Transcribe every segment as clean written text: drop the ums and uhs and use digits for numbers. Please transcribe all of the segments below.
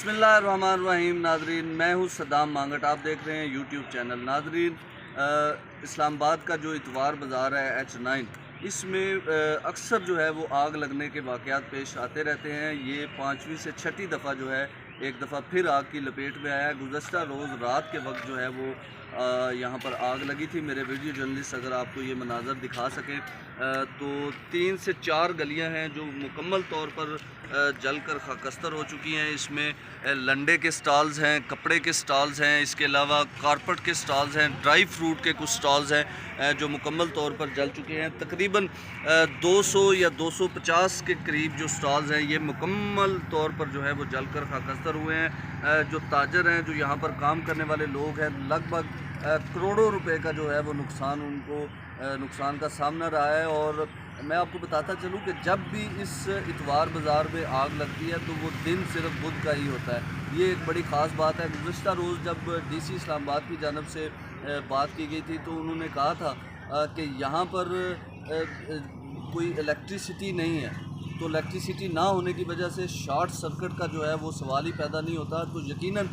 बिस्मिल्लाहिर्रहमानिर्रहीम। नाजरीन, मैं हूँ सद्दाम मांगट। आप देख रहे हैं यूट्यूब चैनल। नाजरीन, इस्लामाबाद का जो इतवार बाज़ार है H9, इसमें अक्सर जो है वो आग लगने के वाक़यात पेश आते रहते हैं। ये 5वीं से 6ठी दफ़ा जो है एक दफ़ा फिर आग की लपेट में आया है। गुज़श्ता रोज़ रात के वक्त जो है वो यहाँ पर आग लगी थी। मेरे वीडियो जर्नलिस्ट अगर आपको ये मनाज़र दिखा सकें तो 3 से 4 गलियाँ हैं जो मुकम्मल तौर पर जलकर खाकस्तर हो चुकी हैं। इसमें लंडे के स्टॉल्स हैं, कपड़े के स्टॉल्स हैं, इसके अलावा कारपेट के स्टॉल्स हैं, ड्राई फ्रूट के कुछ स्टॉल्स हैं जो मुकम्मल तौर पर जल चुके हैं। तकरीबन 200 या 250 के करीब जो स्टॉल्स हैं ये मुकम्मल तौर पर जो है वो जलकर खाकस्तर हुए हैं। जो ताजर हैं, जो यहाँ पर काम करने वाले लोग हैं, लगभग करोड़ों रुपए का जो है वो नुकसान का सामना रहा है। और मैं आपको बताता चलूँ कि जब भी इस इतवार बाज़ार में आग लगती है तो वो दिन सिर्फ बुध का ही होता है। ये एक बड़ी ख़ास बात है। गुज़श्ता रोज़ जब DC इस्लामाबाद की जानब से बात की गई थी तो उन्होंने कहा था कि यहाँ पर कोई इलेक्ट्रिसिटी नहीं है, तो इलेक्ट्रिसिटी ना होने की वजह से शॉर्ट सर्किट का जो है वो सवाल ही पैदा नहीं होता। तो यकीनन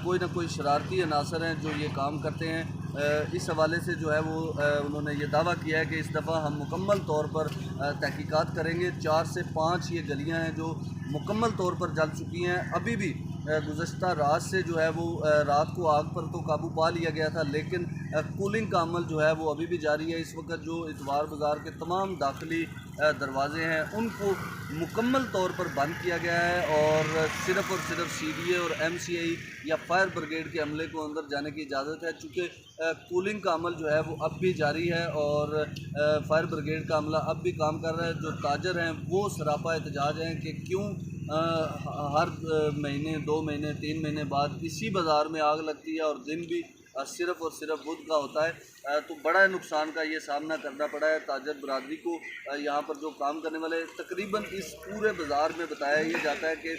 कोई ना कोई शरारती अनासर हैं जो ये काम करते हैं। इस हवाले से जो है वो उन्होंने ये दावा किया है कि इस दफ़ा हम मुकम्मल तौर पर तहकीकात करेंगे। 4 से 5 ये गलियां हैं जो मुकम्मल तौर पर जल चुकी हैं। अभी भी गुज़श्ता रात से जो है वो रात को आग पर तो काबू पा लिया गया था, लेकिन कूलिंग का अमल जो है वो अभी भी जारी है। इस वक्त जो इतवार बाज़ार के तमाम दाखिली दरवाज़े हैं उनको मुकम्मल तौर पर बंद किया गया है और सिर्फ़ CDA और MCI या फायर ब्रिगेड के अमले को अंदर जाने की इजाज़त है। चूँकि कूलिंग का अमल जो है वो अब भी जारी है और फायर ब्रिगेड का अमला अब भी काम कर रहा है। जो ताजर हैं वो सरापा एहतजाज हैं कि क्यों हर महीने, 2 महीने, 3 महीने बाद इसी बाज़ार में आग लगती है और दिन भी सिर्फ़ बुध का होता है। तो बड़ा नुकसान का ये सामना करना पड़ा है ताजर बरादरी को। यहाँ पर जो काम करने वाले तकरीबन इस पूरे बाज़ार में बताया ये जाता है कि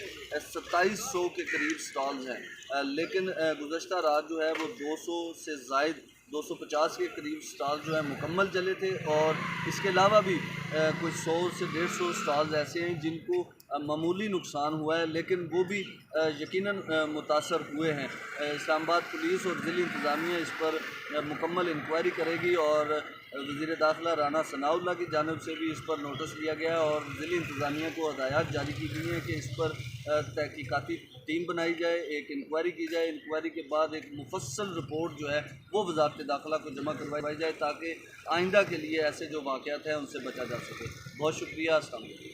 2700 के करीब स्टॉल्स हैं, लेकिन गुज़श्ता रात जो है वो 200 से ज़ायद 250 के करीब स्टॉल जो है मुकम्मल जले थे। और इसके अलावा भी कुछ 100 से 150 स्टॉल्स ऐसे हैं जिनको मामूली नुकसान हुआ है, लेकिन वो भी यकीनन मुतासर हुए हैं। इस्लामाबाद पुलिस और ज़िली इंतज़ामिया इस पर मुकम्मल इंक्वायरी करेगी और वज़ीर दाखिला राना सनाउल्लाह की जानिब से भी इस पर नोटिस दिया गया है और ज़िली इंतज़ामिया को हदायत जारी की गई हैं कि इस पर तहकीकाती टीम बनाई जाए, एक इंक्वायरी की जाए। इंक्वायरी के बाद एक मुफस्सल रिपोर्ट जो है वो वज़ारत दाखिला को जमा करवाई जाए ताकि आइंदा के लिए ऐसे जो वाक़यात हैं उनसे बचा जा सके। बहुत शुक्रिया। अस्सलाम वालेकुम।